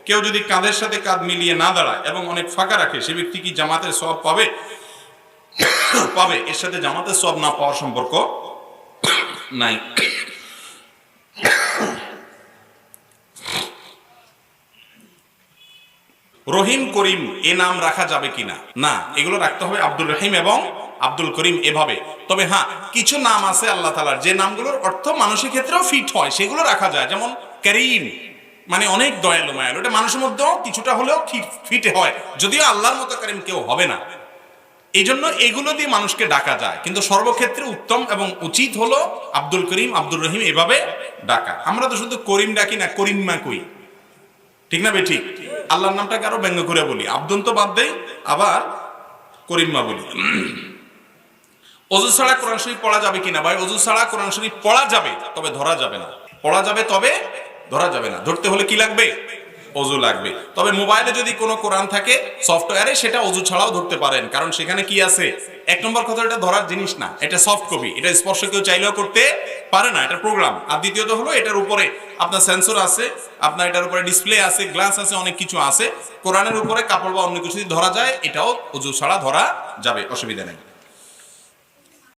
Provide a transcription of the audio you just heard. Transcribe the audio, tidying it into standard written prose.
কেউ যদি কাঁধের সাথে কাঁধ মিলিয়ে না দাঁড়ায় এবং অনেক ফাঁকা রাখে, সে ব্যক্তি কি জামাতের সওয়াব পাবে? পাবে। এর সাথে জামাতের সওয়াব না পাওয়ার সম্পর্ক নাই। রহিম করিম এ নাম রাখা যাবে কিনা? না, এগুলো রাখতে হবে আব্দুর রহিম এবং আব্দুল করিম এভাবে। তবে হ্যাঁ, কিছু নাম আছে আল্লাহ তাআলার যে নামগুলোর অর্থ মানুষের ক্ষেত্রেও ফিট হয়, সেগুলো রাখা যায়। যেমন করিম মানে অনেক দয়ালু মায়ালু, এটা মানুষের মধ্যেও কিছুটা হলেও ফিটে হয়, যদিও আল্লাহর মতো করিম কেউ হবে না। এই জন্য এগুলো দিয়ে মানুষকে ডাকা যায়, কিন্তু সর্বক্ষেত্রে উত্তম এবং উচিত হলো আব্দুল করিম আব্দুর রহিম এভাবে ডাকা। আমরা তো শুধু করিম ডাকি না, করিম্মা কই, ঠিক না? ঠিক। আল্লাহর নামটাকে আরো ব্যঙ্গ করে বলি, আব্দুল তো বাদ দেই, আবার করিম্মা বলি। অজু ছাড়া কোরআন শরীফ পড়া যাবে কিনা? ভাই, অজু ছাড়া কোরআন শরীফ পড়া যাবে, তবে ধরা যাবে না। পড়া যাবে তবে ধরা যাবে না। ধরতে হলে কি লাগবে? অজু লাগবে। তবে মোবাইলে যদি কোনো কোরআন থাকে সফটওয়্যারে, সেটা অজু ছাড়াও ধরতে পারেন, কারণ সেখানে কি আছে? এক নম্বর কথা, এটা ধরার জিনিস না, এটা সফট কপি, এটা স্পর্শ কেউ চাইলেও করতে পারে না, এটা প্রোগ্রাম। আর দ্বিতীয়ত হলো এটার উপরে আপনার সেন্সর আছে, আপনার এটার উপরে ডিসপ্লে আছে, গ্লাস আছে, অনেক কিছু আছে। কোরআনের উপরে কাপড় বা অন্য কিছু যদি ধরা যায়, এটাও অজু ছাড়া ধরা যাবে, অসুবিধা নেই।